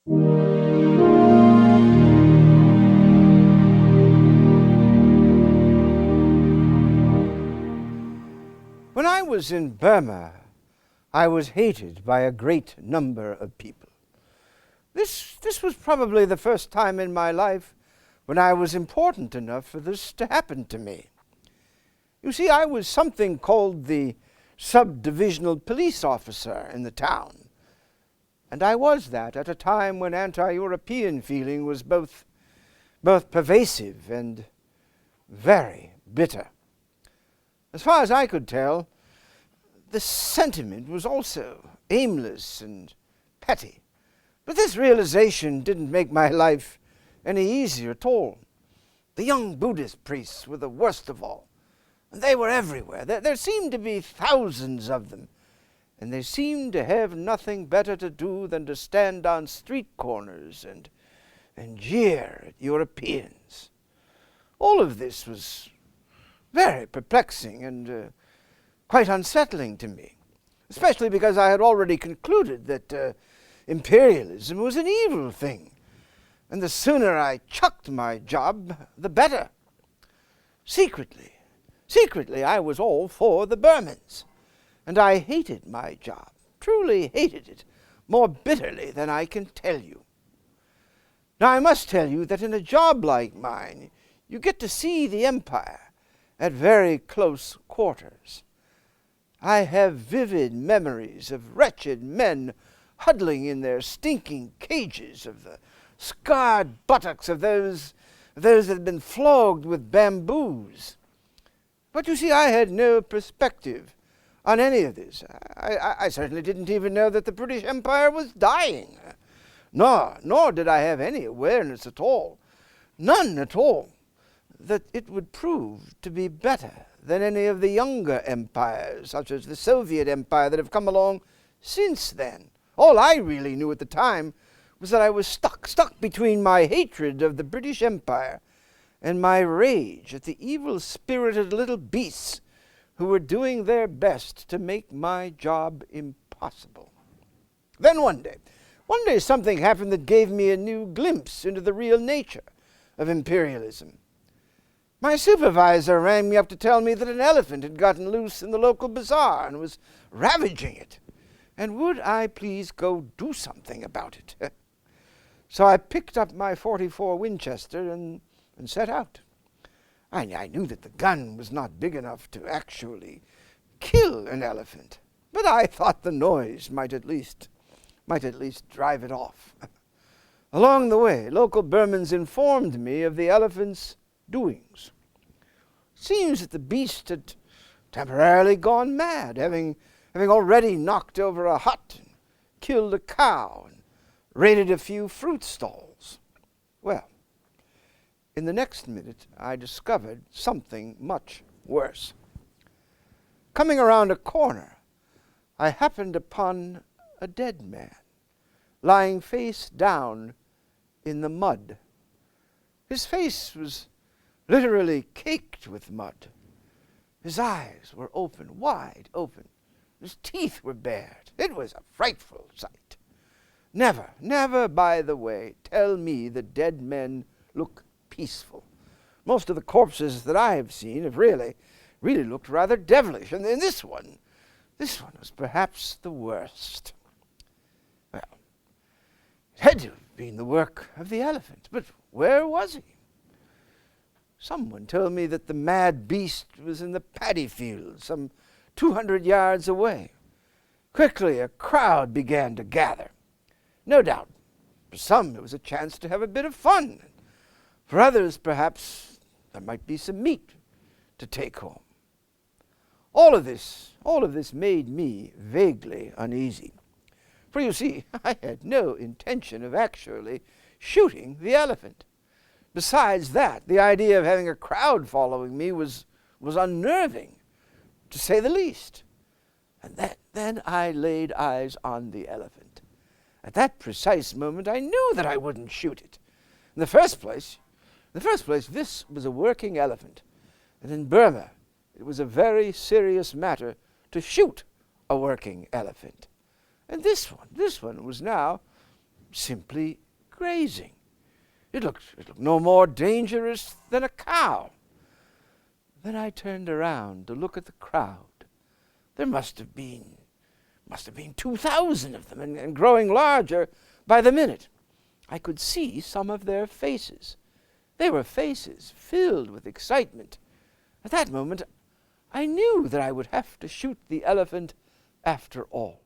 When I was in Burma, I was hated by a great number of people. This was probably the first time in my life when I was important enough for this to happen to me. You see, I was something called the sub-divisional police officer in the town, and I was that at a time when anti-European feeling was both pervasive and very bitter. As far as I could tell, the sentiment was also aimless and petty. But this realization didn't make my life any easier at all. The young Buddhist priests were the worst of all. And they were everywhere. There seemed to be thousands of them. And they seemed to have nothing better to do than to stand on street corners and jeer at Europeans. All of this was very perplexing and quite unsettling to me, especially because I had already concluded that imperialism was an evil thing, and the sooner I chucked my job, the better. Secretly, I was all for the Burmans, and I hated my job, truly hated it, more bitterly than I can tell you. Now, I must tell you that in a job like mine, you get to see the empire at very close quarters. I have vivid memories of wretched men huddling in their stinking cages, of the scarred buttocks of those that had been flogged with bamboos. But you see, I had no perspective on any of this. I certainly didn't even know that the British Empire was dying. Nor did I have any awareness at all, none at all, that it would prove to be better than any of the younger empires, such as the Soviet Empire, that have come along since then. All I really knew at the time was that I was stuck between my hatred of the British Empire and my rage at the evil-spirited little beasts who were doing their best to make my job impossible. Then one day something happened that gave me a new glimpse into the real nature of imperialism. My supervisor rang me up to tell me that an elephant had gotten loose in the local bazaar and was ravaging it, and would I please go do something about it? So I picked up my .44 Winchester and set out. I knew that the gun was not big enough to actually kill an elephant, but I thought the noise might at least drive it off. Along the way, local Burmans informed me of the elephant's doings. Seems that the beast had temporarily gone mad, having already knocked over a hut, and killed a cow, and raided a few fruit stalls. Well, in the next minute, I discovered something much worse. Coming around a corner, I happened upon a dead man, lying face down in the mud. His face was literally caked with mud. His eyes were open, wide open. His teeth were bared. It was a frightful sight. Never, by the way, tell me that dead men look peaceful. Most of the corpses that I have seen have really looked rather devilish, and this one was perhaps the worst. Well, it had to have been the work of the elephant, but where was he? Someone told me that the mad beast was in the paddy field, some 200 yards away. Quickly, a crowd began to gather. No doubt, for some it was a chance to have a bit of fun. For others, perhaps, there might be some meat to take home. All of this made me vaguely uneasy. For you see, I had no intention of actually shooting the elephant. Besides that, the idea of having a crowd following me was unnerving, to say the least. And then I laid eyes on the elephant. At that precise moment, I knew that I wouldn't shoot it. In the first place, this was a working elephant, and in Burma, it was a very serious matter to shoot a working elephant. And this one was now simply grazing. It looked no more dangerous than a cow. Then I turned around to look at the crowd. There must have been 2,000 of them, and growing larger by the minute. I could see some of their faces. They were faces filled with excitement. At that moment, I knew that I would have to shoot the elephant after all.